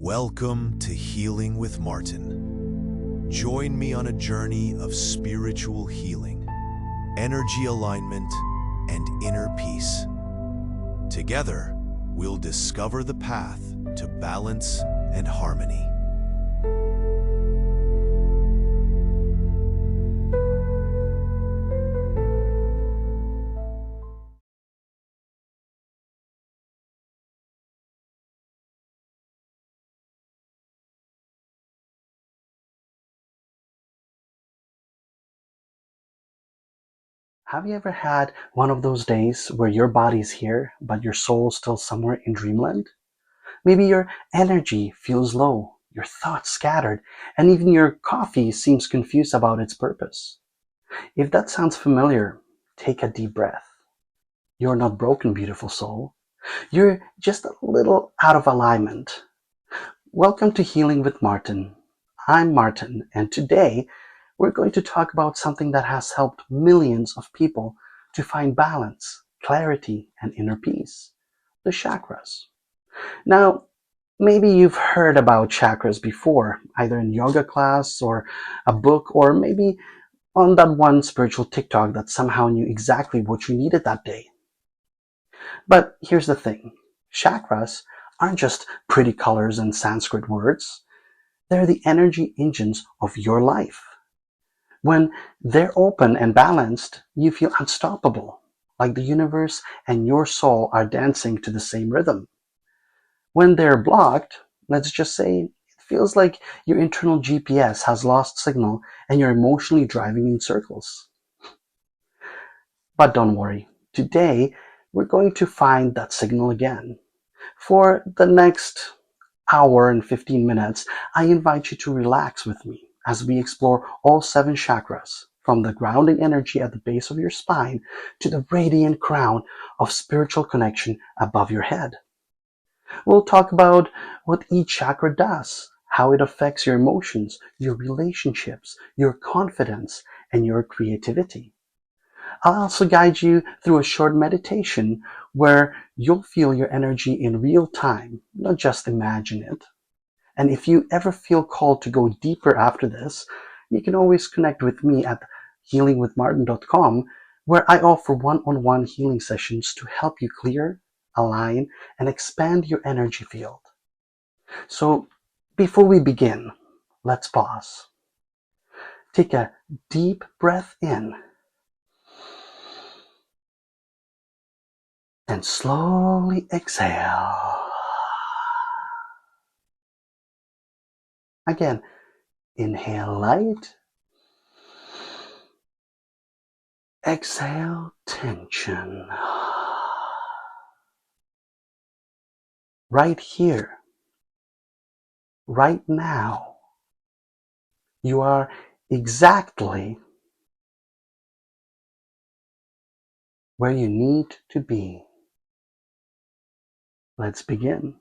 Welcome to Healing with Martin. Join me on a journey of spiritual healing, energy alignment, and inner peace. Together, we'll discover the path to balance and harmony. Have you ever had one of those days where your body's here, but your soul's still somewhere in dreamland? Maybe your energy feels low, your thoughts scattered, and even your coffee seems confused about its purpose. If that sounds familiar, take a deep breath. You're not broken, beautiful soul. You're just a little out of alignment. Welcome to Healing with Martin. I'm Martin, and today we're going to talk about something that has helped millions of people to find balance, clarity, and inner peace: the chakras. Now, maybe you've heard about chakras before, either in yoga class or a book, or maybe on that one spiritual TikTok that somehow knew exactly what you needed that day. But here's the thing: chakras aren't just pretty colors and Sanskrit words. They're the energy engines of your life. When they're open and balanced, you feel unstoppable, like the universe and your soul are dancing to the same rhythm. When they're blocked, let's just say, it feels like your internal GPS has lost signal and you're emotionally driving in circles. But don't worry, today we're going to find that signal again. For the next hour and 15 minutes, I invite you to relax with me as we explore all 7 chakras, from the grounding energy at the base of your spine to the radiant crown of spiritual connection above your head. We'll talk about what each chakra does, how it affects your emotions, your relationships, your confidence, and your creativity. I'll also guide you through a short meditation where you'll feel your energy in real time, not just imagine it. And if you ever feel called to go deeper after this, you can always connect with me at healingwithmartin.com, where I offer one-on-one healing sessions to help you clear, align, and expand your energy field. So before we begin, let's pause. Take a deep breath in and slowly exhale. Again, inhale light, exhale tension. Right here, right now, you are exactly where you need to be. Let's begin.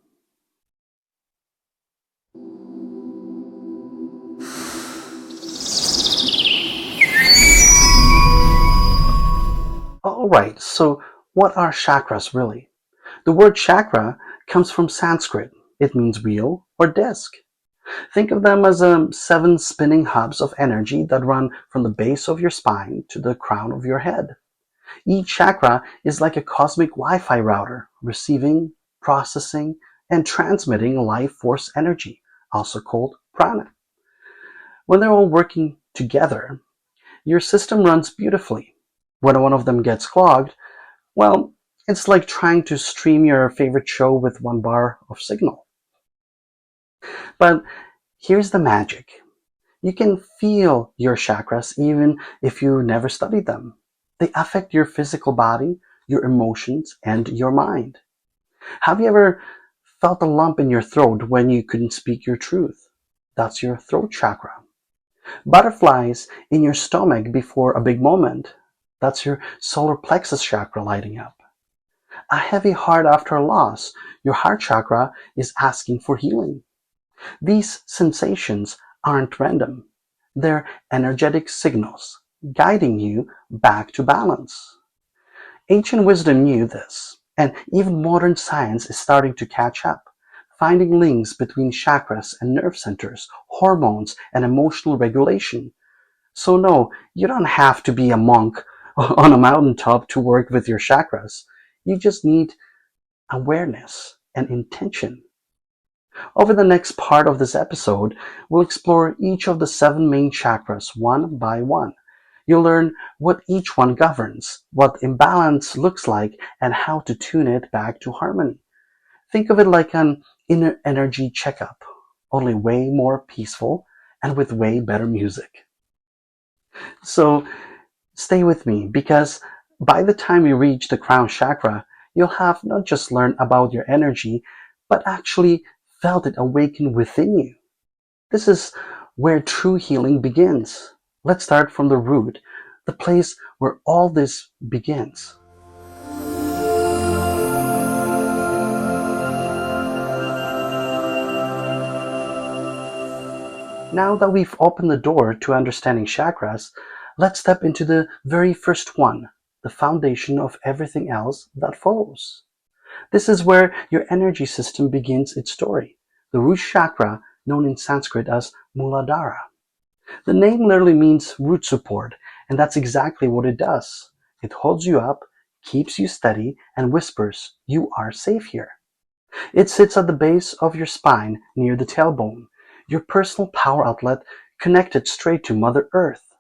Alright, so what are chakras really? The word chakra comes from Sanskrit. It means wheel or disc. Think of them as 7 spinning hubs of energy that run from the base of your spine to the crown of your head. Each chakra is like a cosmic Wi-Fi router, receiving, processing, and transmitting life force energy, also called prana. When they're all working together, your system runs beautifully. When one of them gets clogged, well, it's like trying to stream your favorite show with 1 bar of signal. But here's the magic. You can feel your chakras even if you never studied them. They affect your physical body, your emotions, and your mind. Have you ever felt a lump in your throat when you couldn't speak your truth? That's your throat chakra. Butterflies in your stomach before a big moment? That's your solar plexus chakra lighting up. A heavy heart after a loss? Your heart chakra is asking for healing. These sensations aren't random. They're energetic signals guiding you back to balance. Ancient wisdom knew this, and even modern science is starting to catch up, finding links between chakras and nerve centers, hormones, and emotional regulation. So no, you don't have to be a monk on a mountaintop to work with your chakras. You just need awareness and intention. Over the next part of this episode, we'll explore each of the 7 main chakras one by one. You'll learn what each one governs, what imbalance looks like, and how to tune it back to harmony. Think of it like an inner energy checkup, only way more peaceful and with way better music. So stay with me, because by the time you reach the crown chakra, you'll have not just learned about your energy, but actually felt it awaken within you. This is where true healing begins. Let's start from the root, the place where all this begins. Now that we've opened the door to understanding chakras, let's step into the very first one, the foundation of everything else that follows. This is where your energy system begins its story, the root chakra, known in Sanskrit as Muladhara. The name literally means root support, and that's exactly what it does. It holds you up, keeps you steady, and whispers, "You are safe here." It sits at the base of your spine near the tailbone, your personal power outlet connected straight to Mother Earth.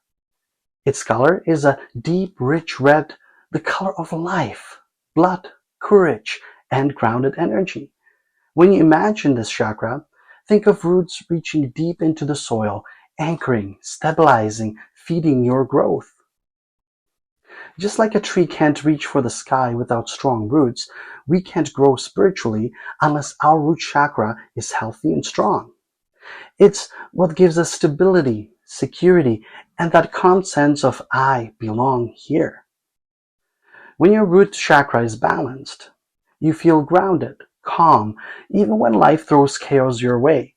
Its color is a deep, rich red, the color of life, blood, courage, and grounded energy. When you imagine this chakra, think of roots reaching deep into the soil, anchoring, stabilizing, feeding your growth. Just like a tree can't reach for the sky without strong roots, we can't grow spiritually unless our root chakra is healthy and strong. It's what gives us stability, security, and that calm sense of "I belong here." When your root chakra is balanced, you feel grounded, calm, even when life throws chaos your way.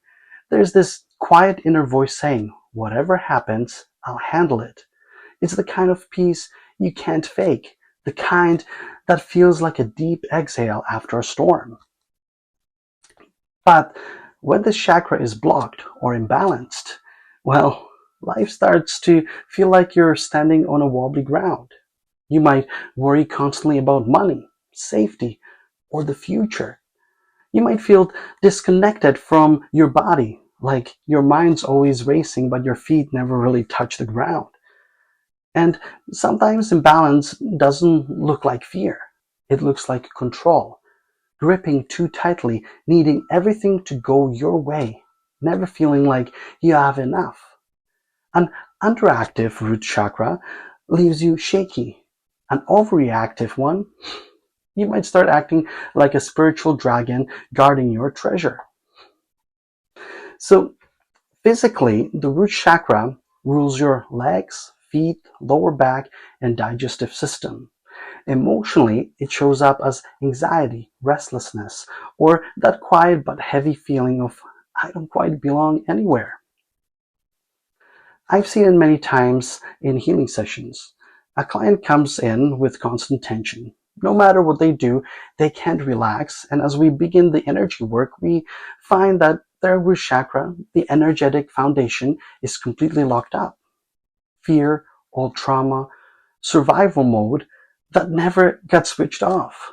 There's this quiet inner voice saying, "Whatever happens, I'll handle it." It's the kind of peace you can't fake, the kind that feels like a deep exhale after a storm. But when this chakra is blocked or imbalanced, well, life starts to feel like you're standing on a wobbly ground. You might worry constantly about money, safety, or the future. You might feel disconnected from your body, like your mind's always racing but your feet never really touch the ground. And sometimes imbalance doesn't look like fear. It looks like control, gripping too tightly, needing everything to go your way, never feeling like you have enough. An underactive root chakra leaves you shaky. An overreactive one, you might start acting like a spiritual dragon guarding your treasure. So physically, the root chakra rules your legs, feet, lower back, and digestive system. Emotionally, it shows up as anxiety, restlessness, or that quiet but heavy feeling of "I don't quite belong anywhere." I've seen it many times in healing sessions. A client comes in with constant tension. No matter what they do, they can't relax, and as we begin the energy work, we find that their root chakra, the energetic foundation, is completely locked up. Fear, old trauma, survival mode that never got switched off.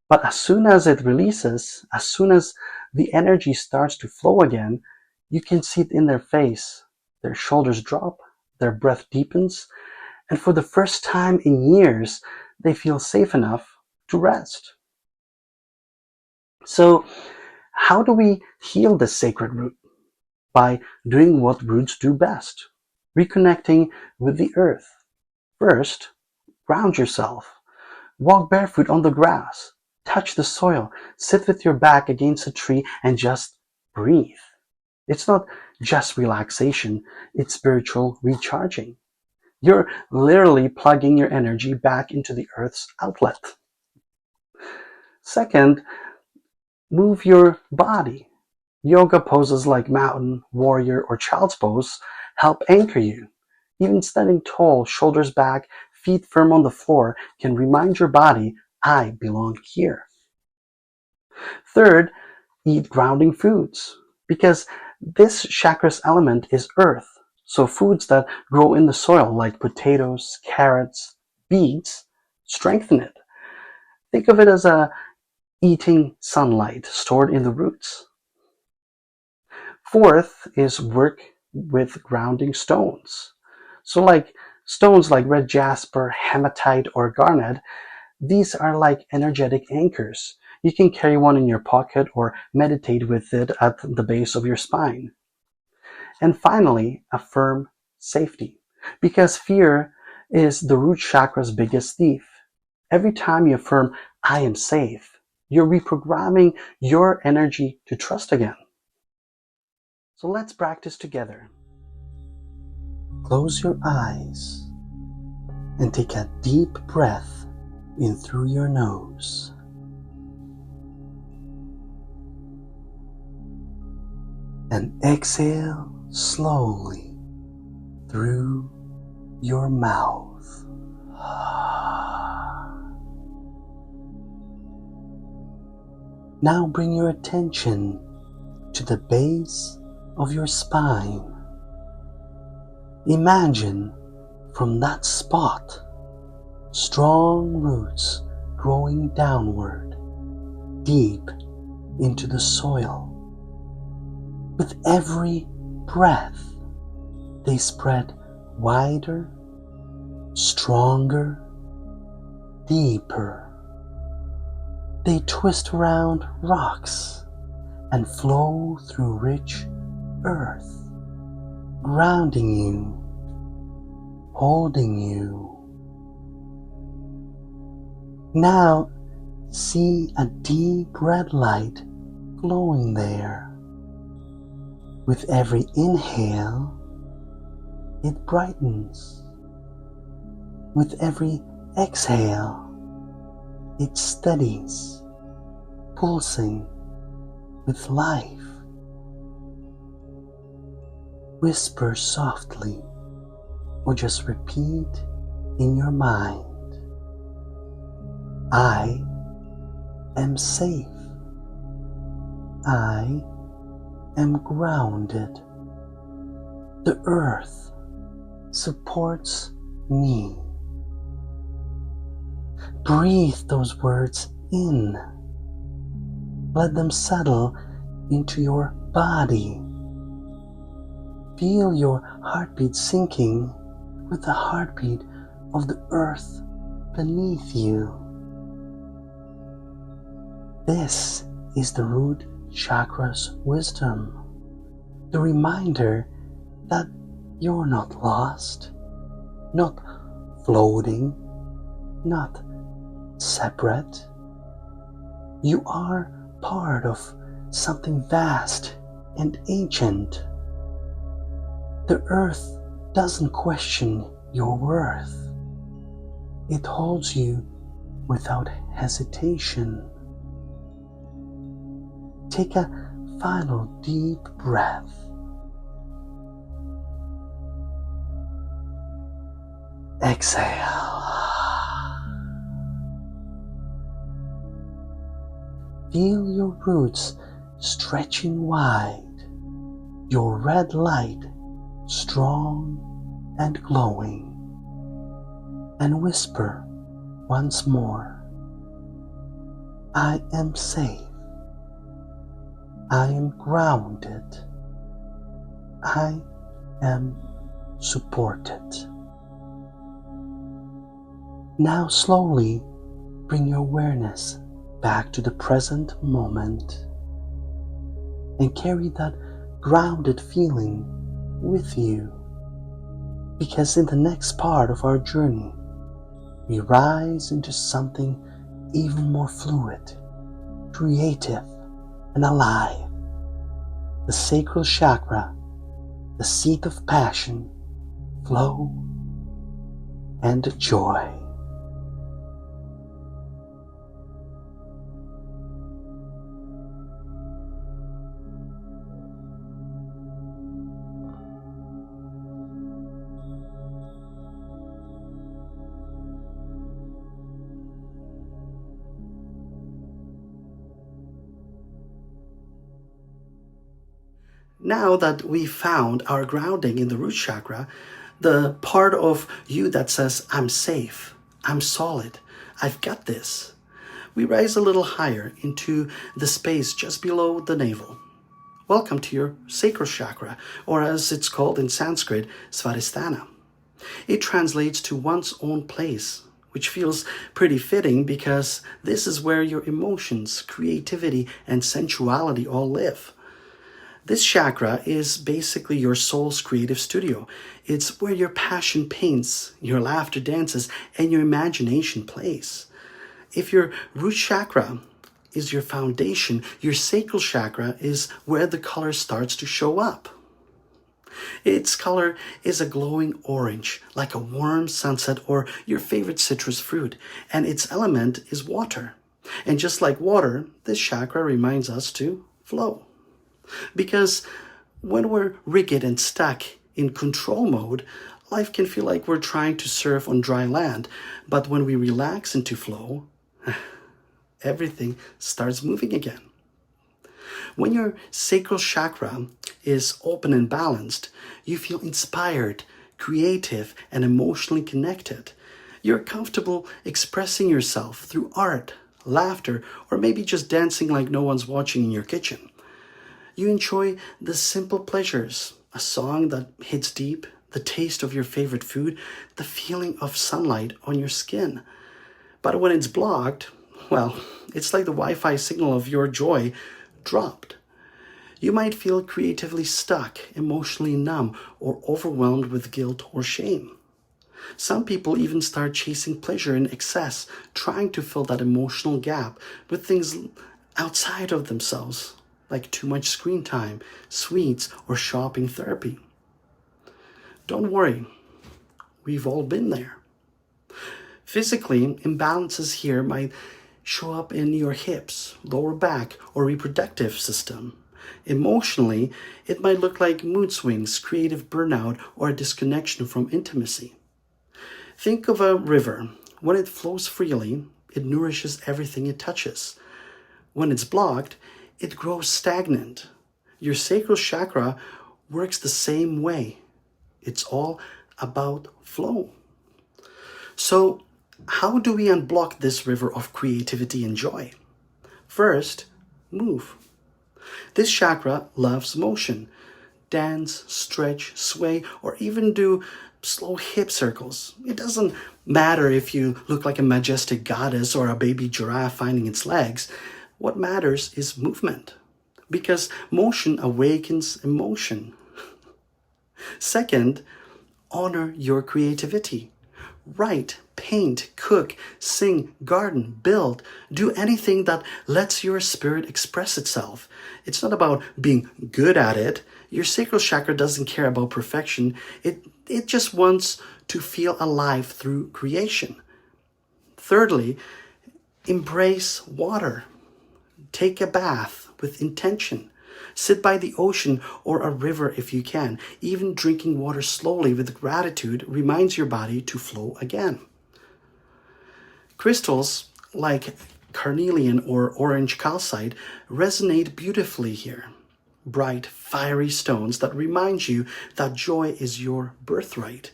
But as soon as it releases, as soon as the energy starts to flow again, you can see it in their face. Their shoulders drop, their breath deepens, and for the first time in years, they feel safe enough to rest. So, how do we heal this sacred root? By doing what roots do best, reconnecting with the earth. First, ground yourself. Walk barefoot on the grass. Touch the soil. Sit with your back against a tree and just breathe. It's not just relaxation, it's spiritual recharging. You're literally plugging your energy back into the earth's outlet. Second, move your body. Yoga poses like mountain, warrior, or child's pose help anchor you. Even standing tall, shoulders back, feet firm on the floor can remind your body, "I belong here." Third, eat grounding foods because this chakras element is earth. So foods that grow in the soil like potatoes, carrots, beets strengthen it. Think of it as eating sunlight stored in the roots. Fourth is work with grounding stones. So like stones like red jasper, hematite, or garnet, these are like energetic anchors. You can carry one in your pocket or meditate with it at the base of your spine. And finally, affirm safety. Because fear is the root chakra's biggest thief. Every time you affirm, I am safe, you're reprogramming your energy to trust again. So let's practice together. Close your eyes and take a deep breath in through your nose. And exhale slowly through your mouth. Now bring your attention to the base of your spine. Imagine from that spot strong roots growing downward, deep into the soil. With every breath, they spread wider, stronger, deeper. They twist around rocks and flow through rich earth, grounding you, holding you. Now see a deep red light glowing there. With every inhale, it brightens. With every exhale, it steadies, pulsing with life. Whisper softly or just repeat in your mind, I am safe. I am grounded. The earth supports me. Breathe those words in. Let them settle into your body. Feel your heartbeat syncing with the heartbeat of the earth beneath you. This is the root chakra's wisdom. The reminder that you're not lost, not floating, not separate. You are part of something vast and ancient. The earth doesn't question your worth. It holds you without hesitation. Take a final deep breath. Exhale. Feel your roots stretching wide, your red light strong and glowing, and whisper once more, I am safe. I am grounded. I am supported. Now slowly bring your awareness back to the present moment and carry that grounded feeling with you, because in the next part of our journey we rise into something even more fluid, creative, and alive. The sacral chakra, the seat of passion, flow, and joy. Now that we found our grounding in the root chakra, the part of you that says, I'm safe, I'm solid, I've got this, we rise a little higher into the space just below the navel. Welcome to your sacral chakra, or as it's called in Sanskrit, Svadhisthana. It translates to one's own place, which feels pretty fitting because this is where your emotions, creativity, and sensuality all live. This chakra is basically your soul's creative studio. It's where your passion paints, your laughter dances, and your imagination plays. If your root chakra is your foundation, your sacral chakra is where the color starts to show up. Its color is a glowing orange, like a warm sunset or your favorite citrus fruit, and its element is water. And just like water, this chakra reminds us to flow. Because when we're rigid and stuck in control mode, life can feel like we're trying to surf on dry land. But when we relax into flow, everything starts moving again. When your sacral chakra is open and balanced, you feel inspired, creative, and emotionally connected. You're comfortable expressing yourself through art, laughter, or maybe just dancing like no one's watching in your kitchen. You enjoy the simple pleasures, a song that hits deep, the taste of your favorite food, the feeling of sunlight on your skin. But when it's blocked, well, it's like the Wi-Fi signal of your joy dropped. You might feel creatively stuck, emotionally numb, or overwhelmed with guilt or shame. Some people even start chasing pleasure in excess, trying to fill that emotional gap with things outside of themselves, like too much screen time, sweets, or shopping therapy. Don't worry, we've all been there. Physically, imbalances here might show up in your hips, lower back, or reproductive system. Emotionally, it might look like mood swings, creative burnout, or a disconnection from intimacy. Think of a river. When it flows freely, it nourishes everything it touches. When it's blocked, it grows stagnant. Your sacral chakra works the same way. It's all about flow. So, how do we unblock this river of creativity and joy? First, move. This chakra loves motion. Dance, stretch, sway, or even do slow hip circles. It doesn't matter if you look like a majestic goddess or a baby giraffe finding its legs. What matters is movement, because motion awakens emotion. Second, honor your creativity. Write, paint, cook, sing, garden, build. Do anything that lets your spirit express itself. It's not about being good at it. Your sacral chakra doesn't care about perfection. It just wants to feel alive through creation. Thirdly, embrace water. Take a bath with intention. Sit by the ocean or a river if you can. Even drinking water slowly with gratitude reminds your body to flow again. Crystals like carnelian or orange calcite resonate beautifully here. Bright, fiery stones that remind you that joy is your birthright.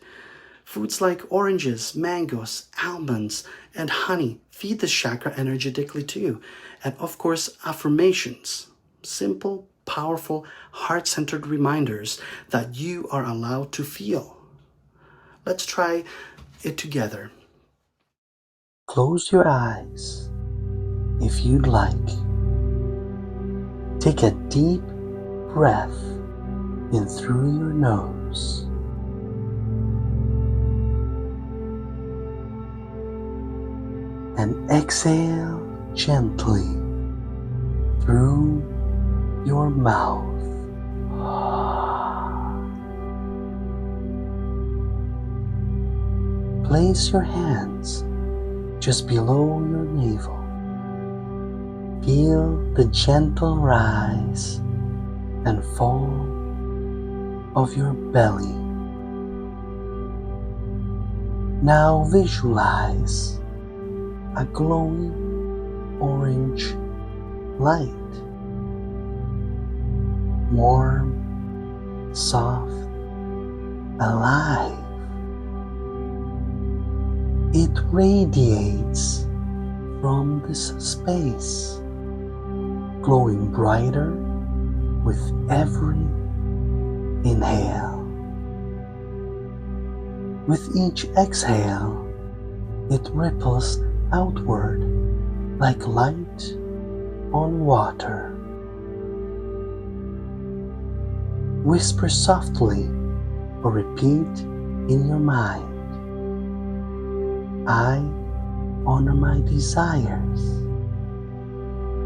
Foods like oranges, mangoes, almonds, and honey feed this chakra energetically too. And of course, affirmations. Simple, powerful, heart-centered reminders that you are allowed to feel. Let's try it together. Close your eyes if you'd like. Take a deep breath in through your nose. And exhale gently through your mouth. Place your hands just below your navel. Feel the gentle rise and fall of your belly. Now visualize a glowing orange light, warm soft, alive. It radiates from this space, glowing brighter with every inhale. With each exhale, it ripples outward like light on water. Whisper softly or repeat in your mind, I honor my desires.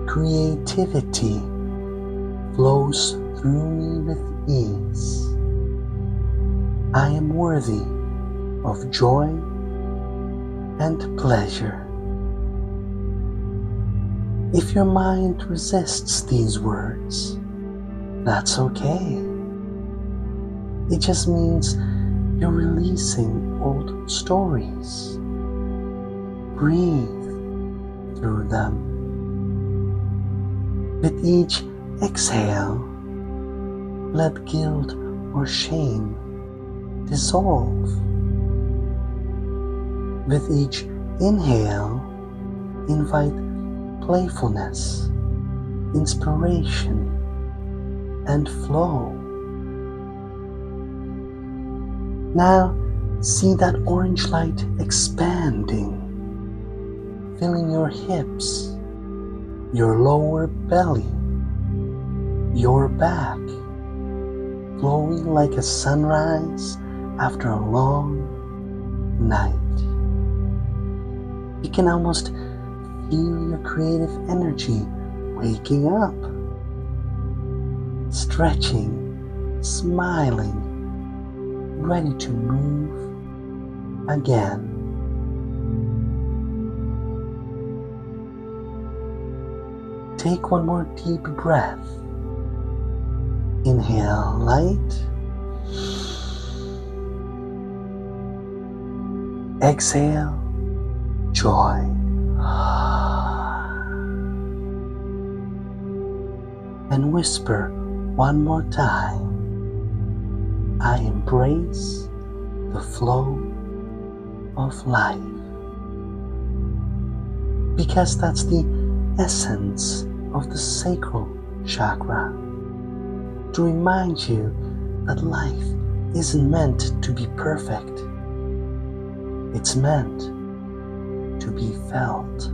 Creativity flows through me with ease. I am worthy of joy and pleasure. If your mind resists these words, that's okay. It just means you're releasing old stories. Breathe through them. With each exhale, let guilt or shame dissolve. With each inhale, invite playfulness, inspiration, and flow. Now, see that orange light expanding, filling your hips, your lower belly, your back, glowing like a sunrise after a long night. You can almost feel your creative energy waking up, stretching, smiling, ready to move again. Take one more deep breath. Inhale light. Exhale joy. And whisper one more time, I embrace the flow of life. Because that's the essence of the sacral chakra. To remind you that life isn't meant to be perfect. It's meant to be felt.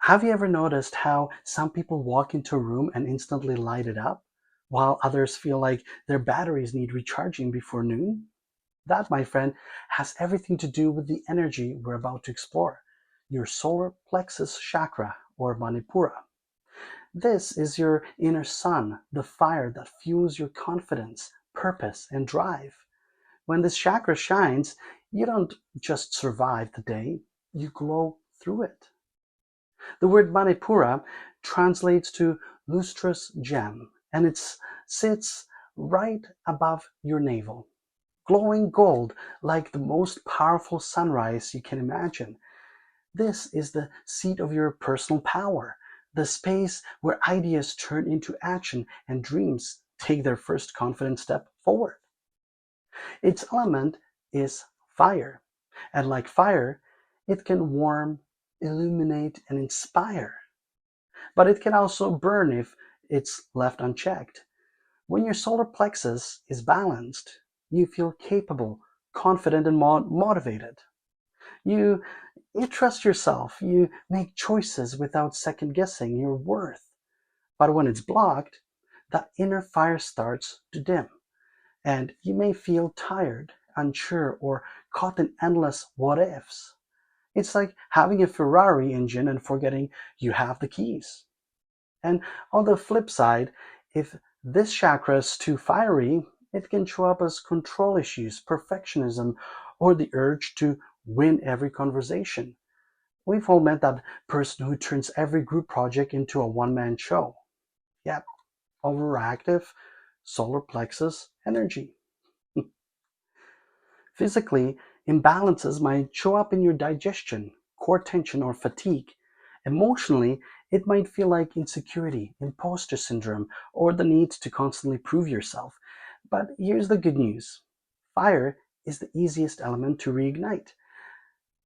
Have you ever noticed how some people walk into a room and instantly light it up, while others feel like their batteries need recharging before noon? That, my friend, has everything to do with the energy we're about to explore, your solar plexus chakra, or Manipura. This is your inner sun, the fire that fuels your confidence, purpose, and drive. When this chakra shines, you don't just survive the day, you glow through it. The word Manipura translates to lustrous gem, and it sits right above your navel, glowing gold like the most powerful sunrise you can imagine. This is the seat of your personal power, the space where ideas turn into action and dreams take their first confident step forward. Its element is fire, and like fire, it can warm, illuminate, and inspire. But it can also burn if it's left unchecked. When your solar plexus is balanced, you feel capable, confident, and motivated. You, you trust yourself. You make choices without second guessing your worth. But when it's blocked, that inner fire starts to dim, and you may feel tired, unsure, or caught in endless what ifs. It's like having a Ferrari engine and forgetting you have the keys. And on the flip side, if this chakra is too fiery, It can show up as control issues, perfectionism, or the urge to win every conversation. We've all met that person who turns every group project into a one-man show. Yep, overactive, solar plexus energy. Physically, imbalances might show up in your digestion, core tension, or fatigue. Emotionally, it might feel like insecurity, imposter syndrome, or the need to constantly prove yourself. But here's the good news. Fire is the easiest element to reignite.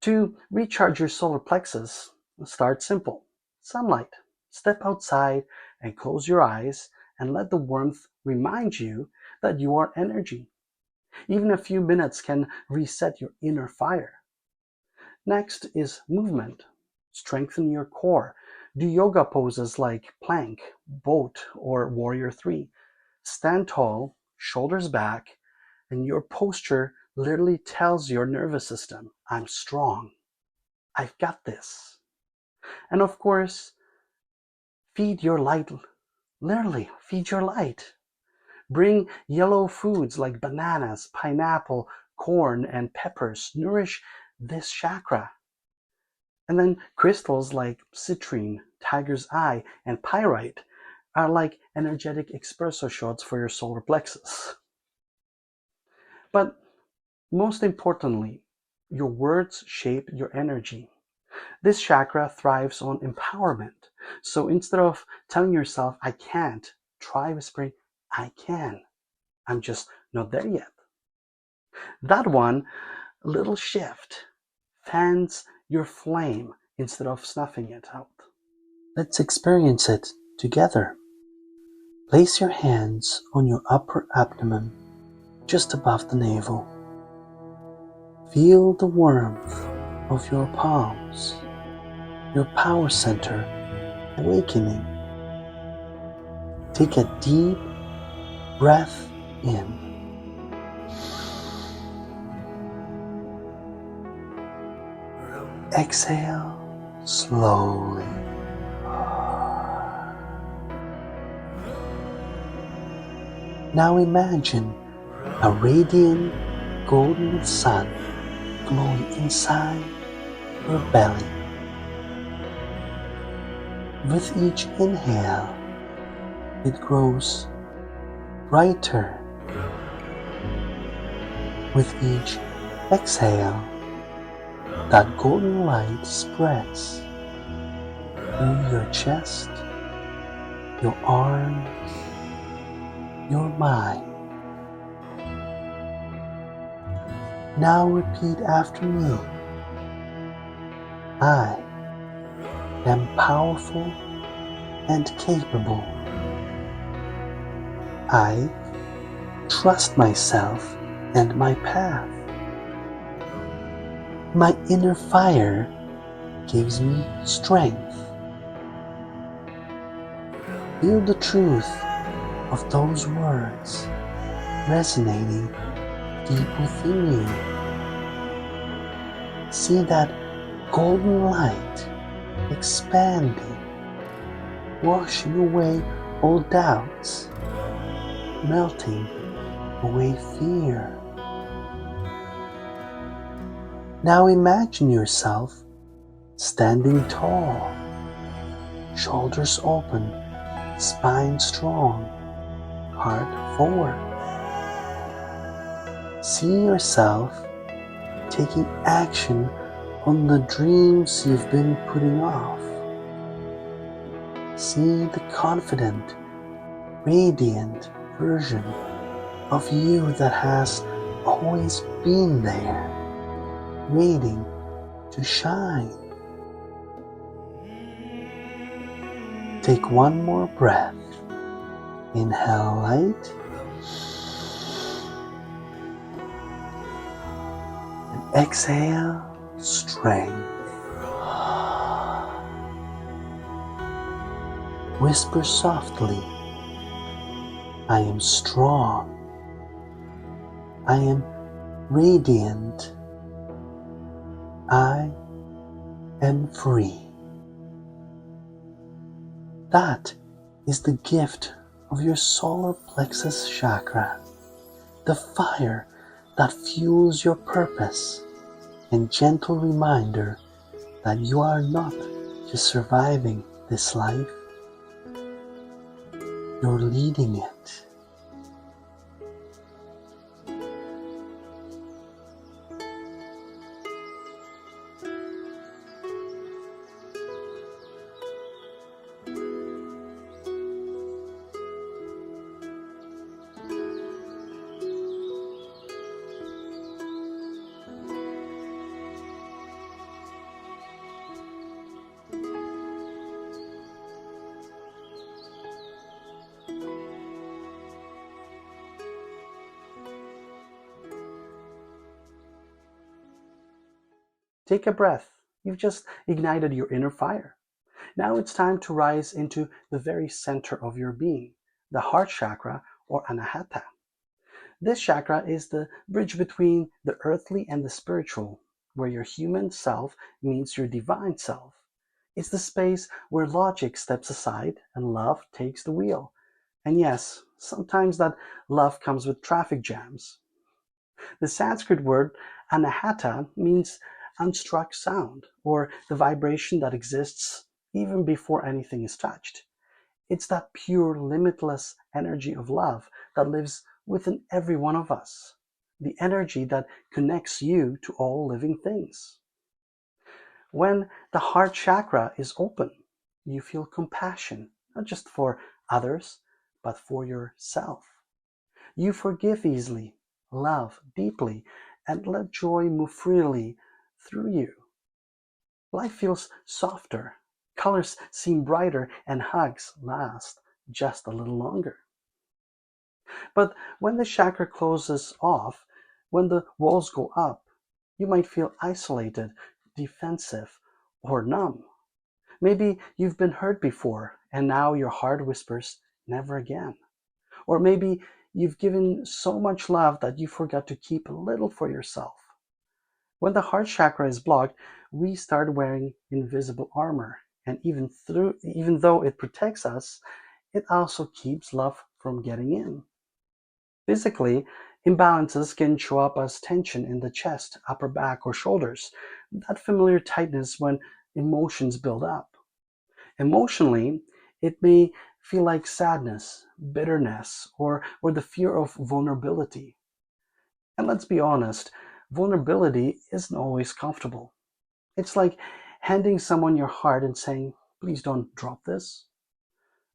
To recharge your solar plexus, start simple. Sunlight. Step outside and close your eyes and let the warmth remind you that you are energy. Even a few minutes can reset your inner fire. Next is movement. Strengthen your core. Do yoga poses like plank, boat, or warrior three. Stand tall, shoulders back, and your posture literally tells your nervous system, I'm strong. I've got this. And of course, feed your light. Literally, feed your light. Bring yellow foods like bananas, pineapple, corn, and peppers. Nourish this chakra. And then crystals like citrine, tiger's eye, and pyrite are like energetic espresso shots for your solar plexus. But most importantly, your words shape your energy. This chakra thrives on empowerment. So instead of telling yourself, I can't, try whispering, I can. I'm just not there yet. That one little shift fans your flame instead of snuffing it out. Let's experience it together. Place your hands on your upper abdomen, just above the navel. Feel the warmth of your palms, your power center awakening. Take a deep breath in. Exhale slowly. Now imagine a radiant golden sun glowing inside your belly. With each inhale, it grows brighter. With each exhale, that golden light spreads through your chest, your arms, your mind. Now repeat after me. I am powerful and capable. I trust myself and my path. My inner fire gives me strength. Feel the truth of those words resonating deep within you. See that golden light expanding, washing away all doubts, melting away fear. Now imagine yourself standing tall, shoulders open, spine strong, heart forward. See yourself taking action on the dreams you've been putting off. See the confident, radiant version of you that has always been there, waiting to shine. Take one more breath. Inhale light and exhale strength. Whisper softly, I am strong. I am radiant. I am free. That is the gift of your solar plexus chakra. the fire that fuels your purpose, and gentle reminder that you are not just surviving this life, you're leading it. Take a breath. You've just ignited your inner fire. Now it's time to rise into the very center of your being, the heart chakra or anahata. This chakra is the bridge between the earthly and the spiritual, where your human self meets your divine self. It's the space where logic steps aside and love takes the wheel. And yes, sometimes that love comes with traffic jams. The Sanskrit word anahata means unstruck sound, or the vibration that exists even before anything is touched. It's that pure, limitless energy of love that lives within every one of us. The energy that connects you to all living things. When the heart chakra is open, you feel compassion, not just for others, but for yourself. You forgive easily, love deeply, and let joy move freely through you. Life feels softer, colors seem brighter, and hugs last just a little longer. But when the chakra closes off, when the walls go up, you might feel isolated, defensive, or numb. Maybe you've been hurt before, and now your heart whispers, never again. Or maybe you've given so much love that you forgot to keep a little for yourself. When the heart chakra is blocked, we start wearing invisible armor, and even though it protects us, it also keeps love from getting in. Physically, imbalances can show up as tension in the chest, upper back, or shoulders, that familiar tightness when emotions build up. Emotionally, it may feel like sadness, bitterness, or the fear of vulnerability. And let's be honest, vulnerability isn't always comfortable. It's like handing someone your heart and saying, please don't drop this.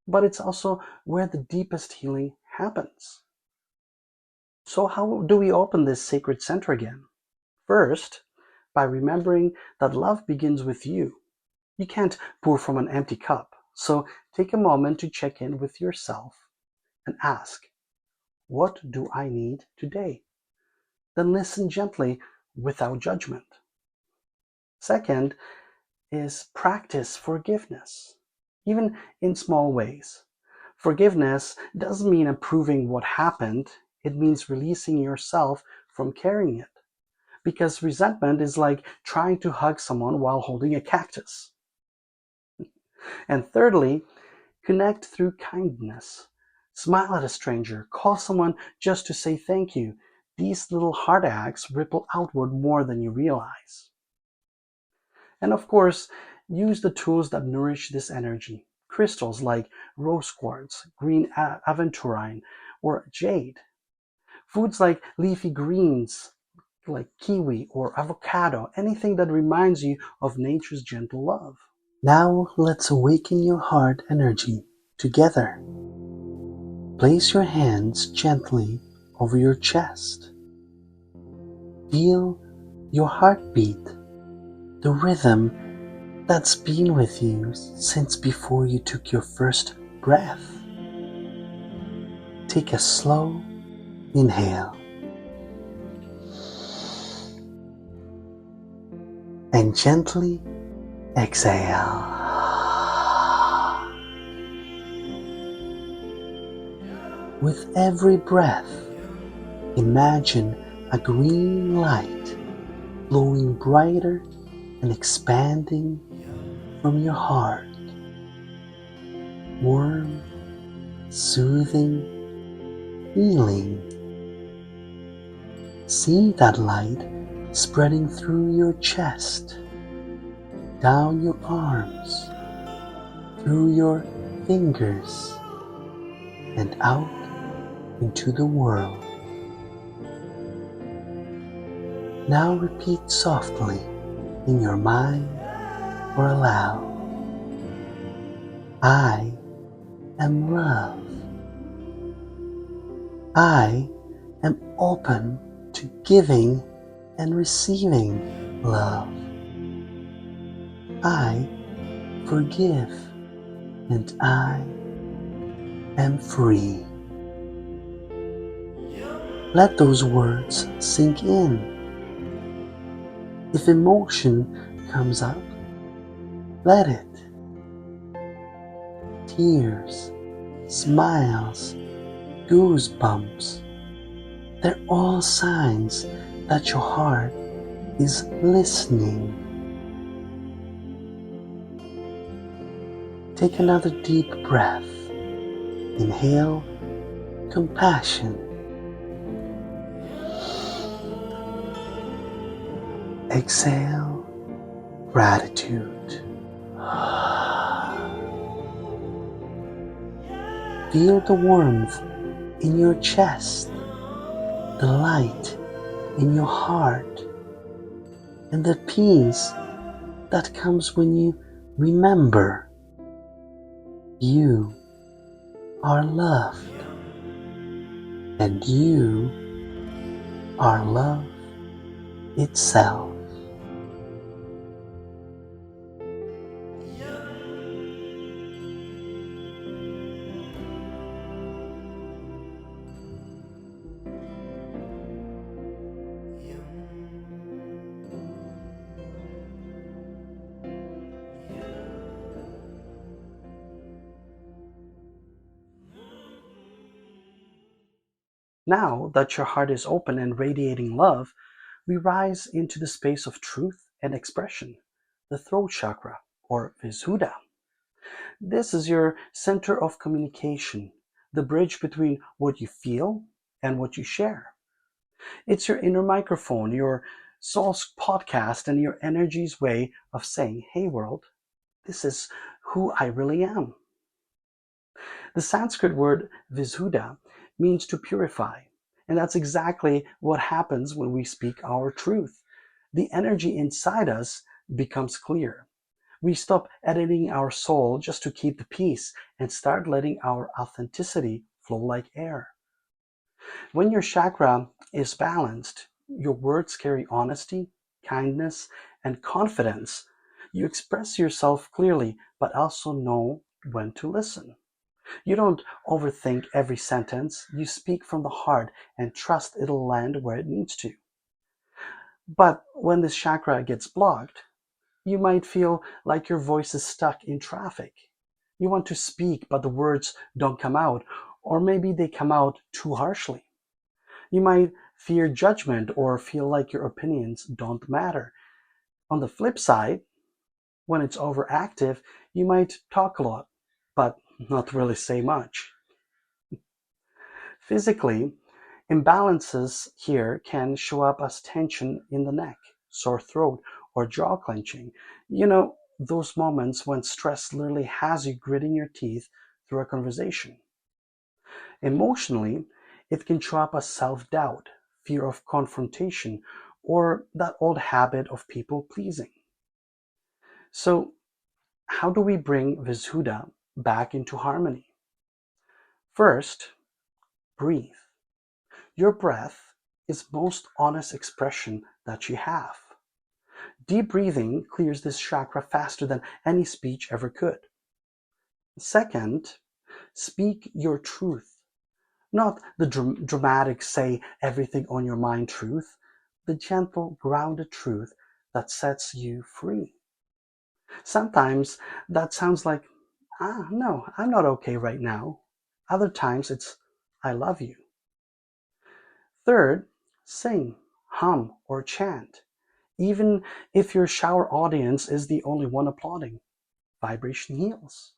But it's also where the deepest healing happens. So how do we open this sacred center again? First, by remembering that love begins with you. You can't pour from an empty cup. So take a moment to check in with yourself and ask, what do I need today? Then listen gently without judgment. Second is practice forgiveness, even in small ways. Forgiveness doesn't mean approving what happened, it means releasing yourself from carrying it. Because resentment is like trying to hug someone while holding a cactus. And thirdly, connect through kindness. Smile at a stranger, call someone just to say thank you. These little heart acts ripple outward more than you realize. And of course, use the tools that nourish this energy. Crystals like rose quartz, green aventurine, or jade. Foods like leafy greens, like kiwi or avocado, anything that reminds you of nature's gentle love. Now let's awaken your heart energy together. Place your hands gently over your chest. Feel your heartbeat, the rhythm that's been with you since before you took your first breath. Take a slow inhale and gently exhale. With every breath, imagine a green light glowing brighter and expanding from your heart. Warm, soothing, healing. See that light spreading through your chest, down your arms, through your fingers, and out into the world. Now repeat softly in your mind or aloud. I am love. I am open to giving and receiving love. I forgive and I am free. Let those words sink in. If emotion comes up, let it. Tears, smiles, goosebumps, they're all signs that your heart is listening. Take another deep breath. Inhale compassion. Exhale gratitude. Feel the warmth in your chest, the light in your heart, and the peace that comes when you remember you are loved and you are love itself. Now that your heart is open and radiating love, we rise into the space of truth and expression, the throat chakra, or Vishuddha. This is your center of communication, the bridge between what you feel and what you share. It's your inner microphone, your soul's podcast, and your energy's way of saying, hey world, this is who I really am. The Sanskrit word Vishuddha means to purify. And that's exactly what happens when we speak our truth. The energy inside us becomes clear. We stop editing our soul just to keep the peace and start letting our authenticity flow like air. When your chakra is balanced, your words carry honesty, kindness, and confidence. You express yourself clearly, but also know when to listen. You don't overthink every sentence. You speak from the heart and trust it'll land where it needs to. But when this chakra gets blocked, you might feel like your voice is stuck in traffic. You want to speak, but the words don't come out, or maybe they come out too harshly. You might fear judgment or feel like your opinions don't matter. On the flip side, when it's overactive, you might talk a lot, but not really say much. Physically, imbalances here can show up as tension in the neck, sore throat, or jaw clenching. You know, those moments when stress literally has you gritting your teeth through a conversation. Emotionally, it can show up as self-doubt, fear of confrontation, or that old habit of people pleasing. So, how do we bring Vishuddha back into harmony? First, breathe. Your breath is most honest expression that you have. Deep breathing clears this chakra faster than any speech ever could. Second, speak your truth. Not the dramatic say everything on your mind truth, the gentle, grounded truth that sets you free. Sometimes that sounds like, no, I'm not okay right now. Other times it's, I love you. Third, sing, hum, or chant. Even if your shower audience is the only one applauding, vibration heals.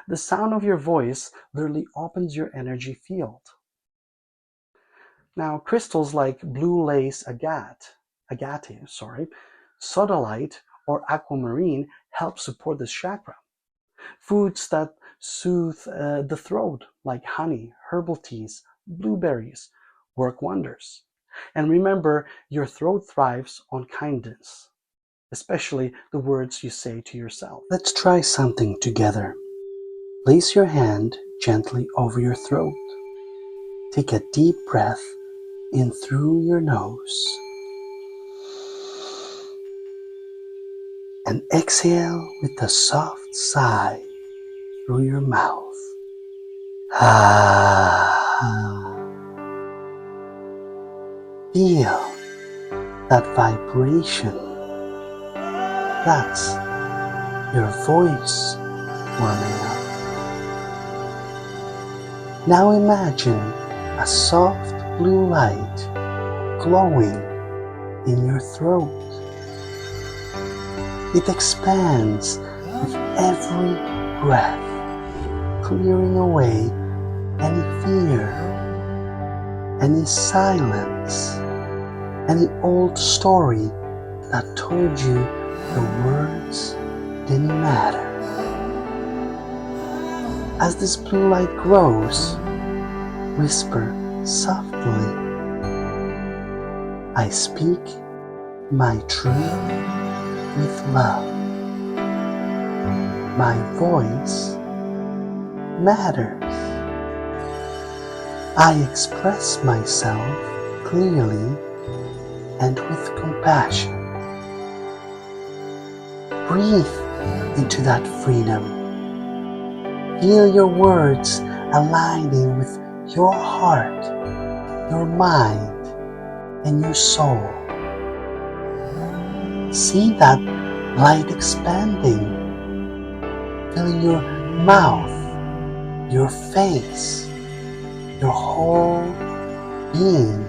The sound of your voice literally opens your energy field. Now, crystals like blue lace agate, sodalite, or aquamarine help support this chakra. Foods that soothe the throat, like honey, herbal teas, blueberries, work wonders. And remember, your throat thrives on kindness, especially the words you say to yourself. Let's try something together. Place your hand gently over your throat. Take a deep breath in through your nose and exhale with a soft sigh through your mouth. Feel that vibration. That's your voice warming up. Now imagine a soft blue light glowing in your throat. It expands with every breath, clearing away any fear, any silence, any old story that told you the words didn't matter. As this blue light grows, whisper softly, I speak my truth with love. My voice matters. I express myself clearly and with compassion. Breathe into that freedom. Feel your words aligning with your heart, your mind, and your soul. See that light expanding, filling your mouth, your face, your whole being,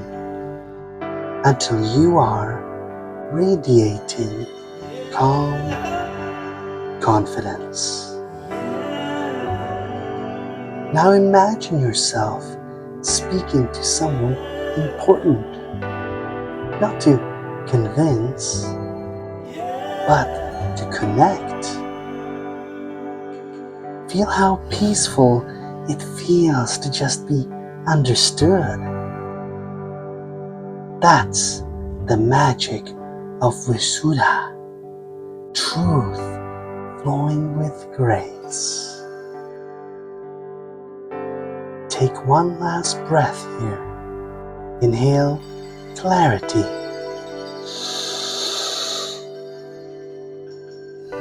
until you are radiating calm confidence. Now imagine yourself speaking to someone important, not to convince, but to connect. Feel how peaceful it feels to just be understood. That's the magic of Visuddha, truth flowing with grace. Take one last breath here. Inhale clarity.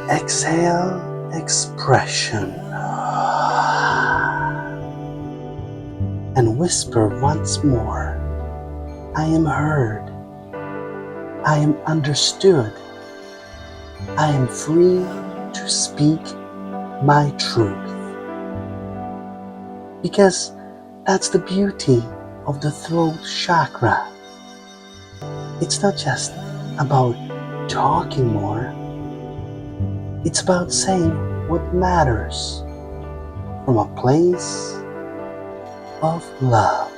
Exhale expression. And whisper once more, I am heard. I am understood. I am free to speak my truth. Because that's the beauty of the throat chakra. It's not just about talking more. It's about saying what matters from a place of love.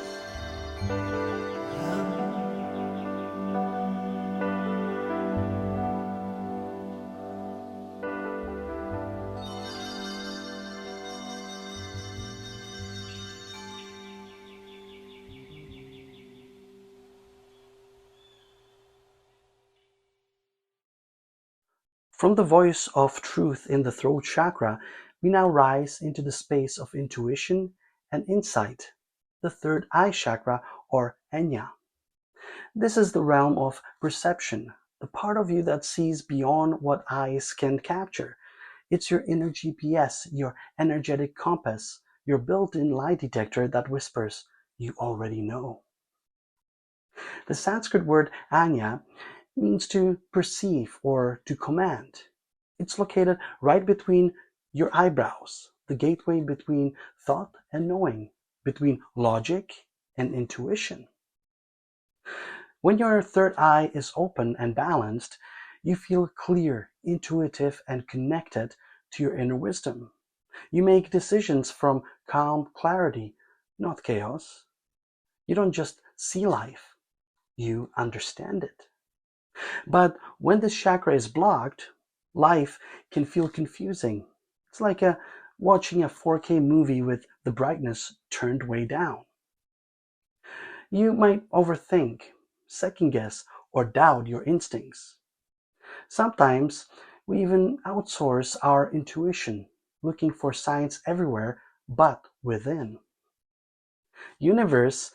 From the voice of truth in the throat chakra, we now rise into the space of intuition and insight, the third eye chakra, or Enya. This is the realm of perception, the part of you that sees beyond what eyes can capture. It's your inner GPS, your energetic compass, your built-in lie detector that whispers, you already know. The Sanskrit word Anya means to perceive or to command. It's located right between your eyebrows, the gateway between thought and knowing, between logic and intuition. When your third eye is open and balanced, you feel clear, intuitive, and connected to your inner wisdom. You make decisions from calm clarity, not chaos. You don't just see life. You understand it. But when this chakra is blocked, life can feel confusing. It's like watching a 4K movie with the brightness turned way down. You might overthink, second guess, or doubt your instincts. Sometimes we even outsource our intuition, looking for signs everywhere but within. Universe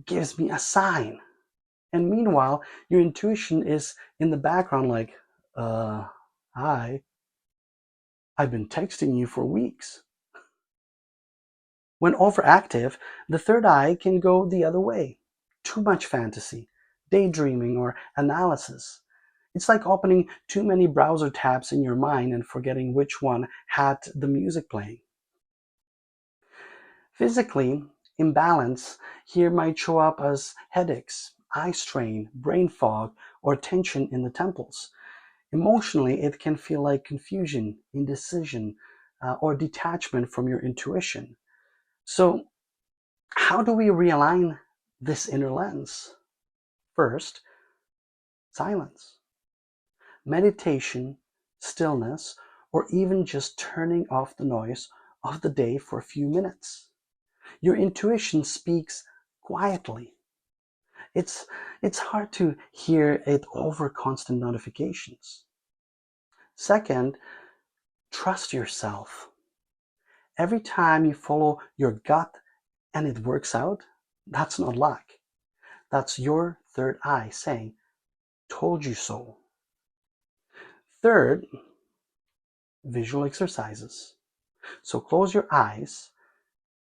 gives me a sign. And meanwhile, your intuition is in the background like, hi, I've been texting you for weeks. When overactive, the third eye can go the other way. Too much fantasy, daydreaming, or analysis. It's like opening too many browser tabs in your mind and forgetting which one had the music playing. Physically, imbalance here might show up as headaches, eye strain, brain fog, or tension in the temples. Emotionally, it can feel like confusion, indecision, or detachment from your intuition. So, how do we realign this inner lens? First, silence. Meditation, stillness, or even just turning off the noise of the day for a few minutes. Your intuition speaks quietly. It's hard to hear it over constant notifications. Second, trust yourself. Every time you follow your gut and it works out, that's not luck. That's your third eye saying, told you so. Third, visual exercises. So close your eyes.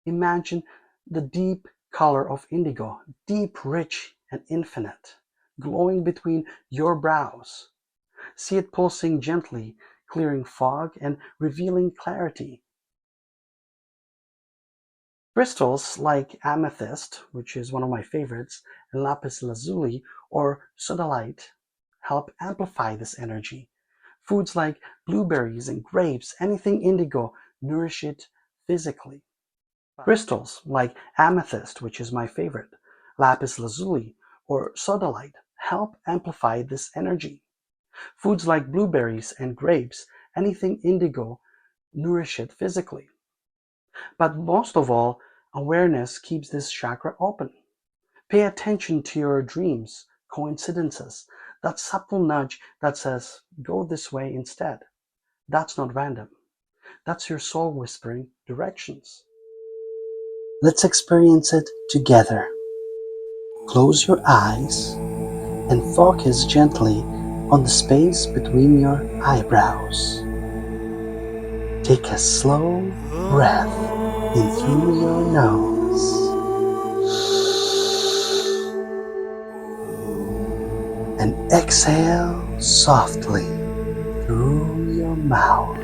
Imagine the deep color of indigo, deep, rich, and infinite, glowing between your brows. See it pulsing gently, clearing fog and revealing clarity. Crystals like amethyst, which is one of my favorites, and lapis lazuli or sodalite help amplify this energy. Foods like blueberries and grapes, anything indigo, nourish it physically. Crystals like amethyst, which is my favorite, lapis lazuli, or sodalite help amplify this energy. Foods like blueberries and grapes, anything indigo, nourish it physically. But most of all, awareness keeps this chakra open. Pay attention to your dreams, coincidences, that subtle nudge that says, go this way instead. That's not random. That's your soul whispering directions. Let's experience it together. Close your eyes and focus gently on the space between your eyebrows. Take a slow breath in through your nose and exhale softly through your mouth.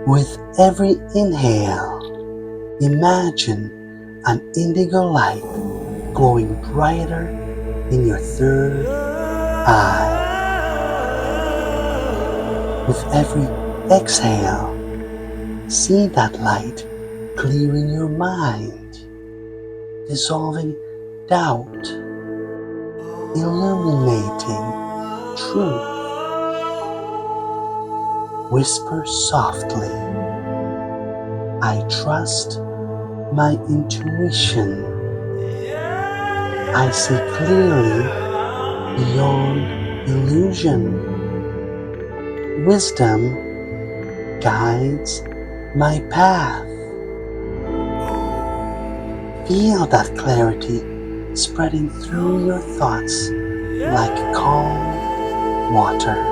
With every inhale, imagine an indigo light glowing brighter in your third eye. With every exhale, see that light clearing your mind, dissolving doubt, illuminating truth. Whisper softly, I trust my intuition. I see clearly beyond illusion. Wisdom guides my path. Feel that clarity spreading through your thoughts like calm water.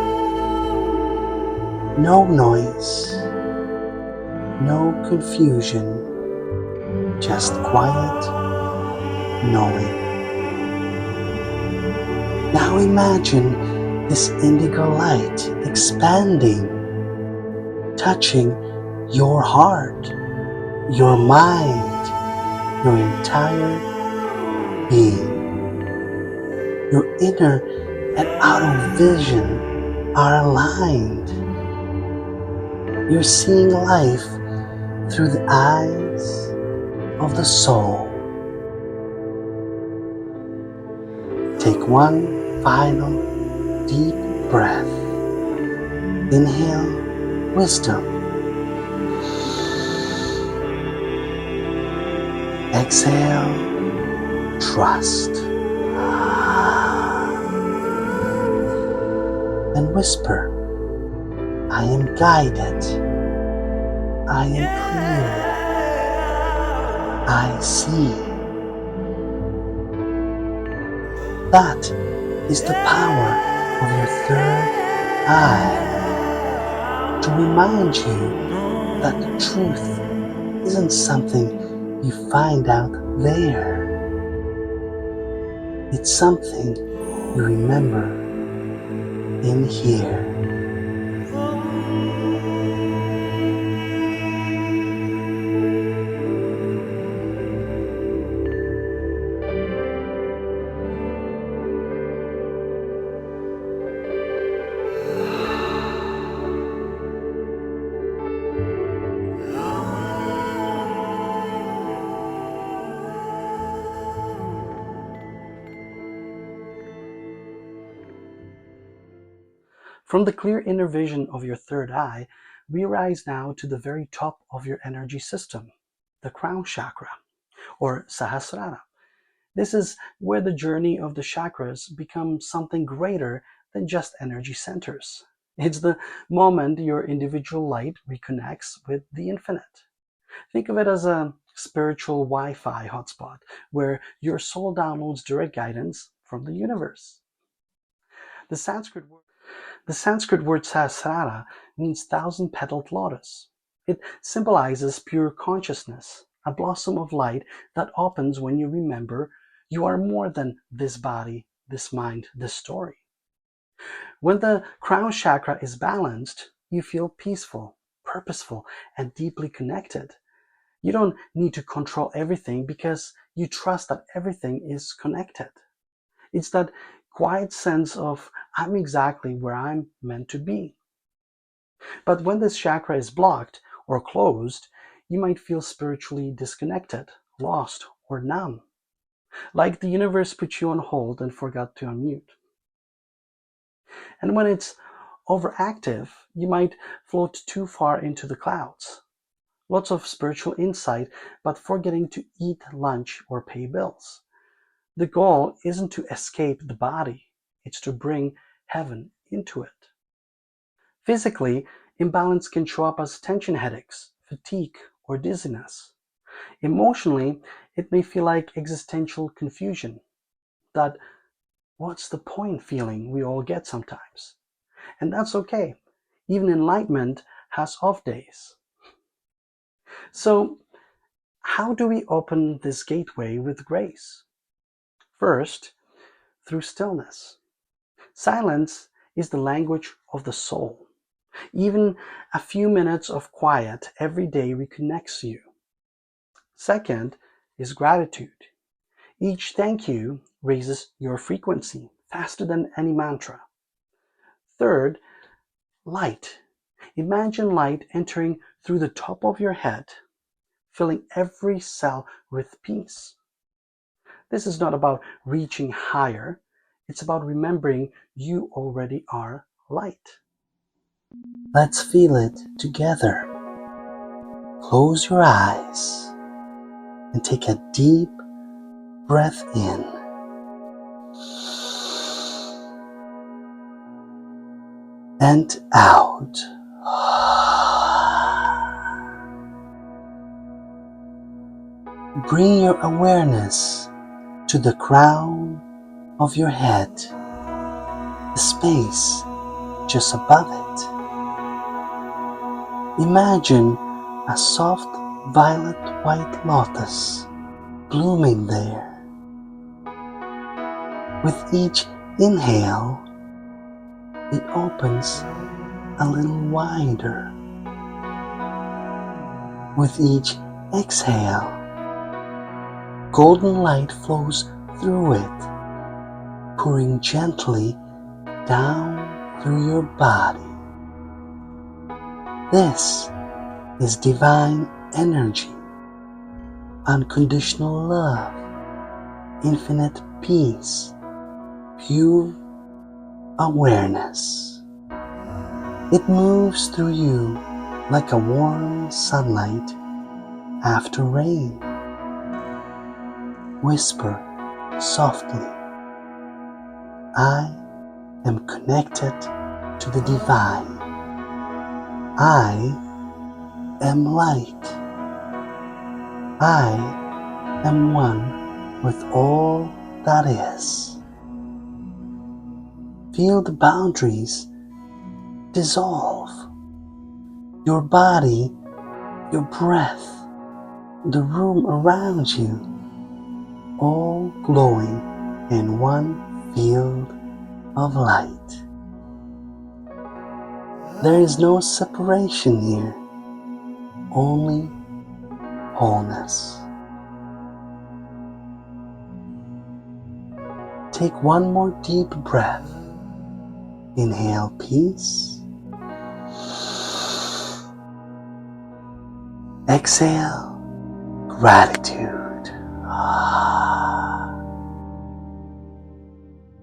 No noise, no confusion, just quiet knowing. Now imagine this indigo light expanding, touching your heart, your mind, your entire being. Your inner and outer vision are aligned. You're seeing life through the eyes of the soul. Take one final deep breath. Inhale wisdom. Exhale trust. And whisper, I am guided. I am clear. I see. That is the power of your third eye, to remind you that the truth isn't something you find out there. It's something you remember in here. From the clear inner vision of your third eye, we rise now to the very top of your energy system, the crown chakra, or Sahasrara. This is where the journey of the chakras becomes something greater than just energy centers. It's the moment your individual light reconnects with the infinite. Think of it as a spiritual Wi-Fi hotspot where your soul downloads direct guidance from the universe. The Sanskrit word Sahasrara means thousand-petaled lotus. It symbolizes pure consciousness, a blossom of light that opens when you remember you are more than this body, this mind, this story. When the crown chakra is balanced, you feel peaceful, purposeful, and deeply connected. You don't need to control everything because you trust that everything is connected. It's that quiet sense of, I'm exactly where I'm meant to be. But when this chakra is blocked or closed, you might feel spiritually disconnected, lost, or numb. Like the universe put you on hold and forgot to unmute. And when it's overactive, you might float too far into the clouds. Lots of spiritual insight, but forgetting to eat lunch or pay bills. The goal isn't to escape the body, it's to bring heaven into it. Physically, imbalance can show up as tension headaches, fatigue, or dizziness. Emotionally, it may feel like existential confusion, that what's the point feeling we all get sometimes. And that's okay. Even enlightenment has off days. So, how do we open this gateway with grace? First, through stillness. Silence is the language of the soul. Even a few minutes of quiet every day reconnects you. Second is gratitude. Each thank you raises your frequency faster than any mantra. Third, light. Imagine light entering through the top of your head, filling every cell with peace. This is not about reaching higher, it's about remembering you already are light. Let's feel it together. Close your eyes and take a deep breath in. And out. Bring your awareness to the crown of your head, the space just above it. Imagine a soft violet white lotus blooming there. With each inhale, it opens a little wider. With each exhale, golden light flows through it, pouring gently down through your body. This is divine energy, unconditional love, infinite peace, pure awareness. It moves through you like a warm sunlight after rain. Whisper softly, I am connected to the divine. I am light. I am one with all that is. Feel the boundaries dissolve. Your body, your breath, the room around you, all glowing in one field of light. There is no separation here, only wholeness. Take one more deep breath. Inhale peace. Exhale gratitude.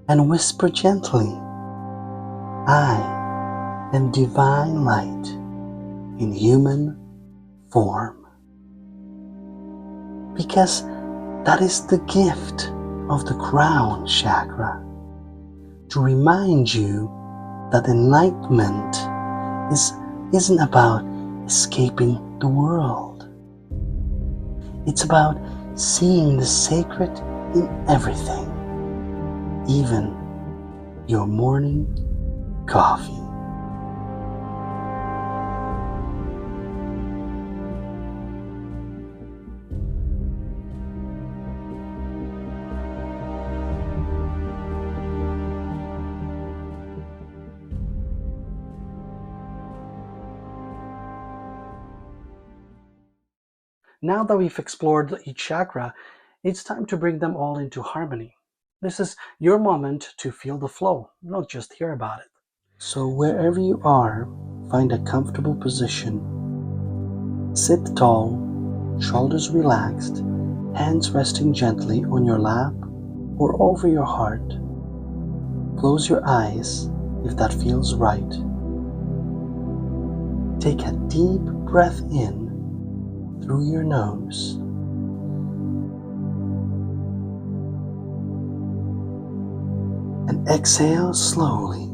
And whisper gently, I am divine light in human form. Because that is the gift of the crown chakra, to remind you that enlightenment isn't about escaping the world. It's about seeing the sacred in everything, even your morning coffee. Now that we've explored each chakra, it's time to bring them all into harmony. This is your moment to feel the flow, not just hear about it. So wherever you are, find a comfortable position. Sit tall, shoulders relaxed, hands resting gently on your lap or over your heart. Close your eyes if that feels right. Take a deep breath in through your nose. And exhale slowly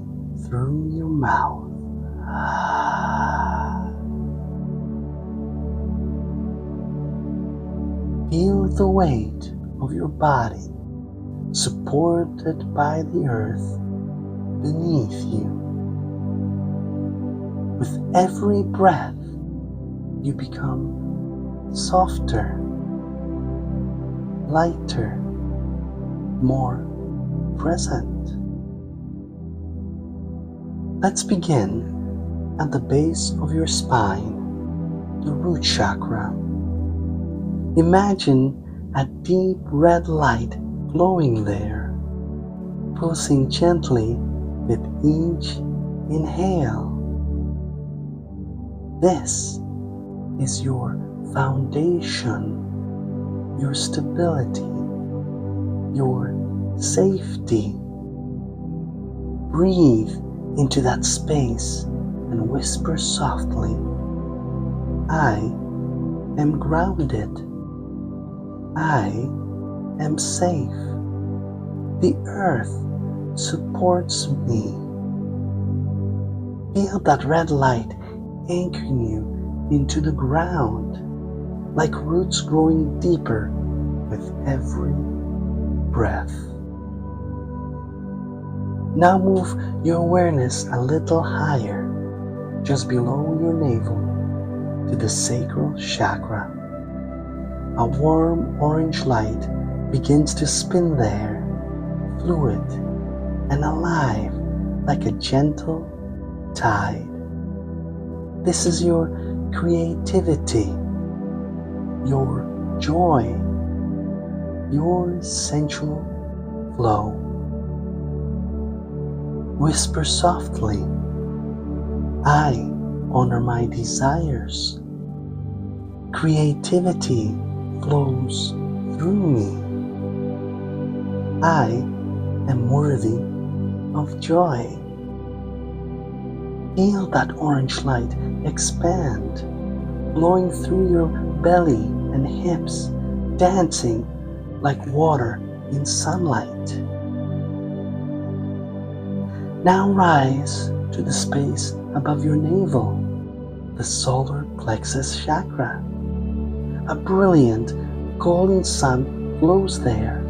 through your mouth. Feel the weight of your body supported by the earth beneath you. With every breath, you become softer, lighter, more present. Let's begin at the base of your spine, the root chakra. Imagine a deep red light glowing there, pulsing gently with each inhale. This is your foundation, your stability, your safety. Breathe into that space and whisper softly, I am grounded. I am safe. The earth supports me. Feel that red light anchoring you into the ground, like roots growing deeper with every breath. Now move your awareness a little higher, just below your navel, to the sacral chakra. A warm orange light begins to spin there, fluid and alive like a gentle tide. This is your creativity, your joy, your sensual flow. Whisper softly, I honor my desires. Creativity flows through me. I am worthy of joy. Feel that orange light expand, flowing through your belly and hips, dancing like water in sunlight. Now rise to the space above your navel, the solar plexus chakra. A brilliant golden sun glows there,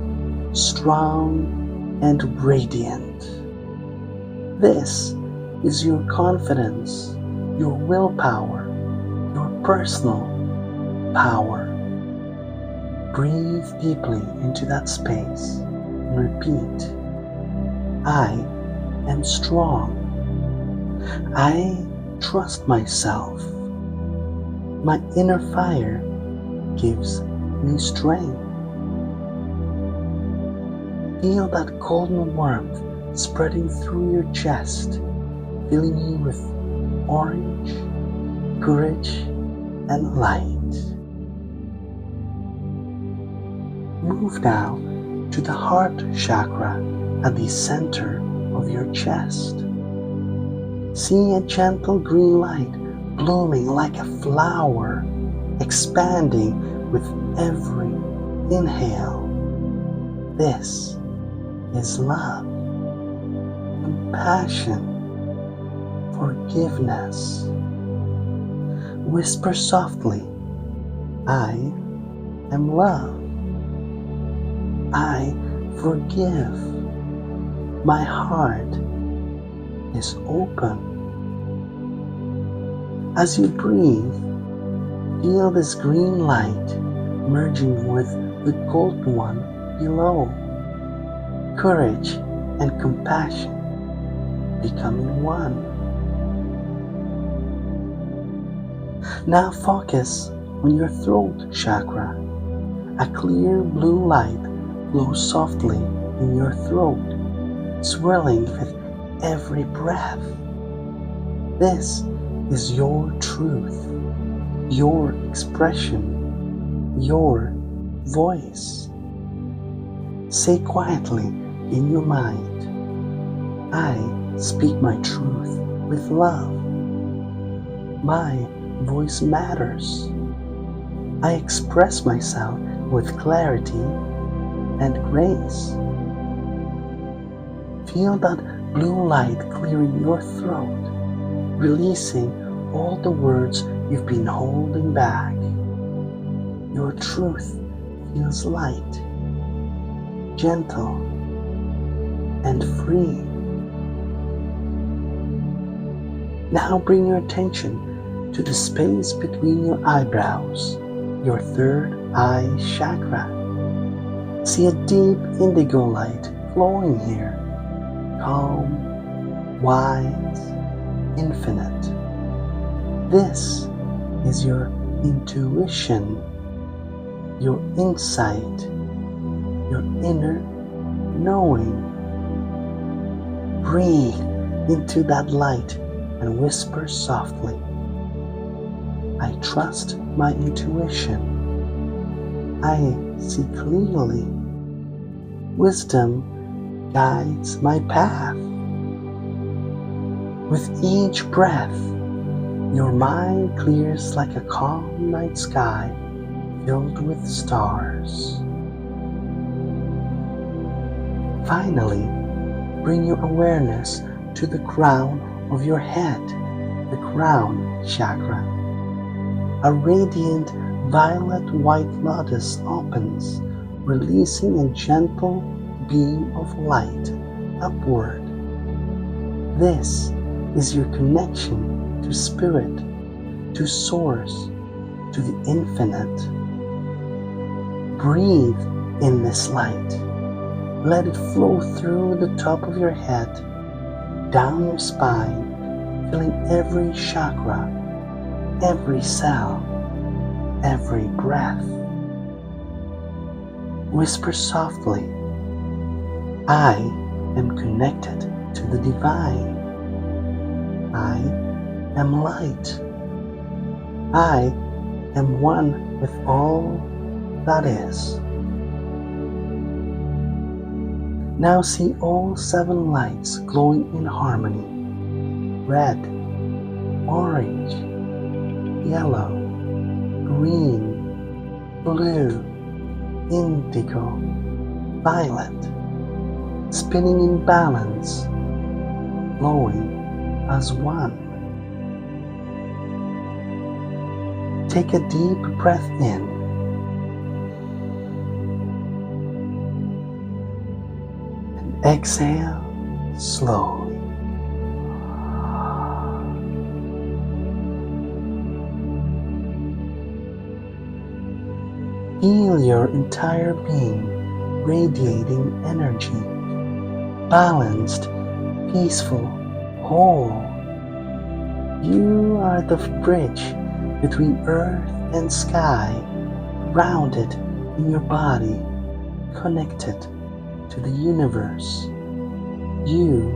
strong and radiant. This is your confidence, your willpower, your personal power. Breathe deeply into that space and repeat, I am strong. I trust myself. My inner fire gives me strength. Feel that golden warmth spreading through your chest, filling you with orange, courage, and light. Move now to the heart chakra at the center of your chest. See a gentle green light blooming like a flower, expanding with every inhale. This is love, compassion, forgiveness. Whisper softly, I am love. I forgive. My heart is open. As you breathe, feel this green light merging with the golden one below. Courage and compassion becoming one. Now focus on your throat chakra. A clear blue light flows softly in your throat, swirling with every breath. This is your truth, your expression, your voice. Say quietly in your mind, I speak my truth with love. My voice matters. I express myself with clarity and grace. Feel that blue light clearing your throat, releasing all the words you've been holding back. Your truth feels light, gentle, and free. Now bring your attention to the space between your eyebrows, your third eye chakra. See a deep indigo light flowing here, calm, wise, infinite. This is your intuition, your insight, your inner knowing. Breathe into that light and whisper softly, I trust my intuition. I see clearly. Wisdom guides my path. With each breath, your mind clears like a calm night sky filled with stars. Finally, bring your awareness to the crown of your head, the crown chakra. A radiant violet-white lotus opens, releasing a gentle beam of light upward. This is your connection to spirit, to source, to the infinite. Breathe in this light. Let it flow through the top of your head, down your spine, filling every chakra, every cell, every breath. Whisper softly, I am connected to the divine. I am light. I am one with all that is. Now see all 7 lights glowing in harmony: red, orange, yellow, green, blue, indigo, violet, spinning in balance, glowing as one. Take a deep breath in and exhale slowly. Feel your entire being radiating energy, balanced, peaceful, whole. You are the bridge between earth and sky, grounded in your body, connected to the universe. You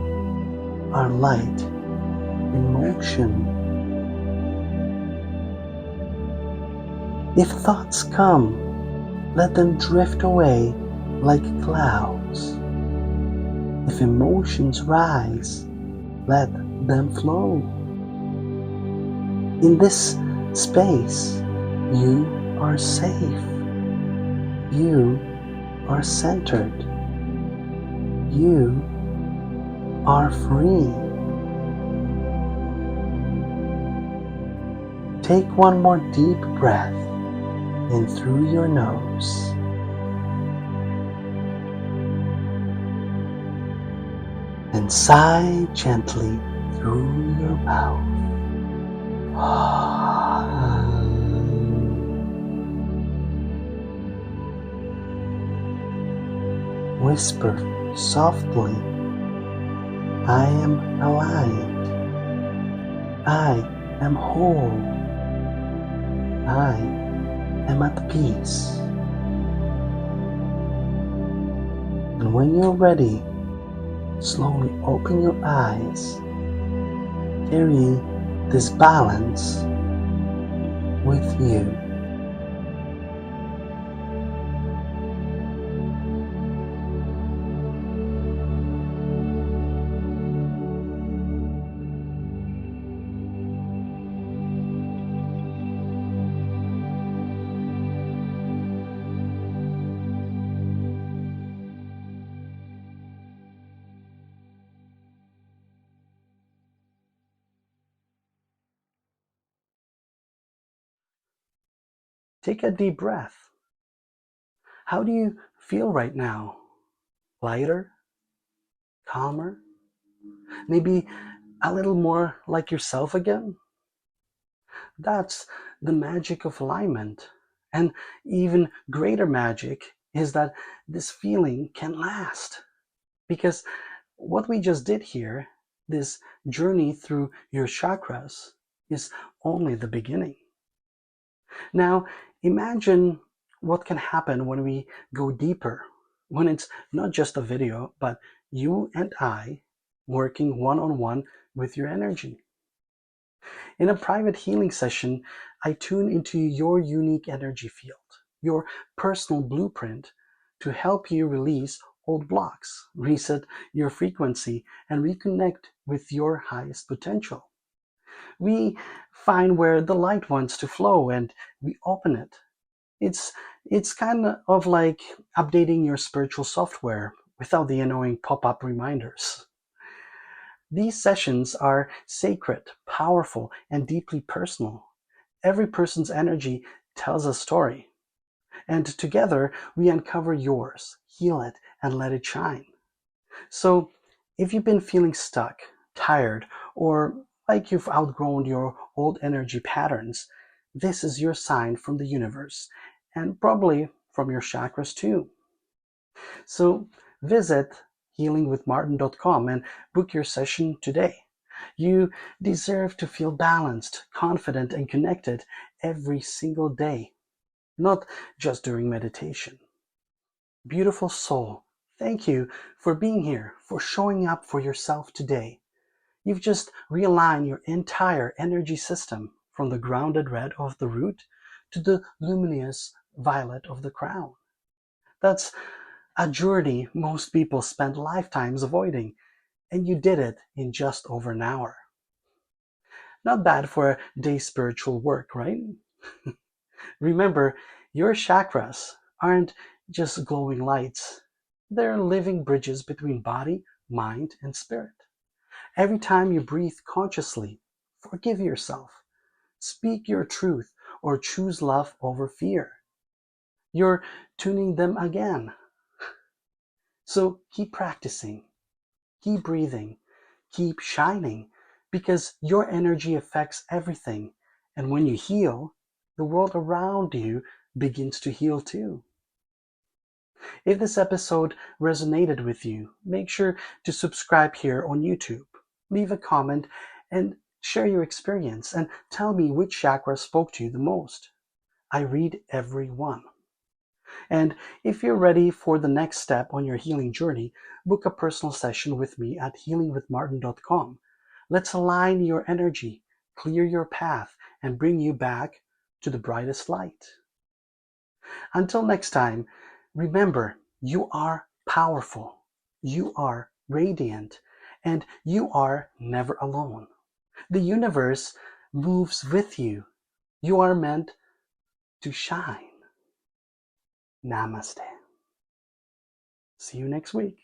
are light in motion. If thoughts come, let them drift away like clouds. If emotions rise, let them flow. In this space, you are safe. You are centered. You are free. Take one more deep breath in through your nose. And sigh gently through your mouth. Whisper softly, I am aligned. I am whole. I am at peace. And when you're ready, slowly open your eyes, carrying this balance with you. Take a deep breath. How do you feel right now? Lighter? Calmer? Maybe a little more like yourself again? That's the magic of alignment. And even greater magic is that this feeling can last. Because what we just did here, this journey through your chakras, is only the beginning. Now, imagine what can happen when we go deeper, when it's not just a video, but you and I working one-on-one with your energy. In a private healing session, I tune into your unique energy field, your personal blueprint, to help you release old blocks, reset your frequency, and reconnect with your highest potential. We find where the light wants to flow and we open it. It's kind of like updating your spiritual software without the annoying pop-up reminders. These sessions are sacred, powerful, and deeply personal. Every person's energy tells a story, and together we uncover yours, heal it, and let it shine. So, if you've been feeling stuck, tired, or like you've outgrown your old energy patterns, this is your sign from the universe, and probably from your chakras too. So, visit healingwithmartin.com and book your session today. You deserve to feel balanced, confident, and connected every single day, not just during meditation. Beautiful soul, thank you for being here, for showing up for yourself today. You've just realigned your entire energy system from the grounded red of the root to the luminous violet of the crown. That's a journey most people spend lifetimes avoiding, and you did it in just over an hour. Not bad for a day's spiritual work, right? Remember, your chakras aren't just glowing lights. They're living bridges between body, mind, and spirit. Every time you breathe consciously, forgive yourself, speak your truth, or choose love over fear. You're tuning them again. So keep practicing, keep breathing, keep shining, because your energy affects everything. And when you heal, the world around you begins to heal too. If this episode resonated with you, make sure to subscribe here on YouTube. Leave a comment and share your experience and tell me which chakra spoke to you the most. I read every one. And if you're ready for the next step on your healing journey, book a personal session with me at healingwithmartin.com. Let's align your energy, clear your path, and bring you back to the brightest light. Until next time, remember, you are powerful, you are radiant, and you are never alone. The universe moves with you. You are meant to shine. Namaste. See you next week.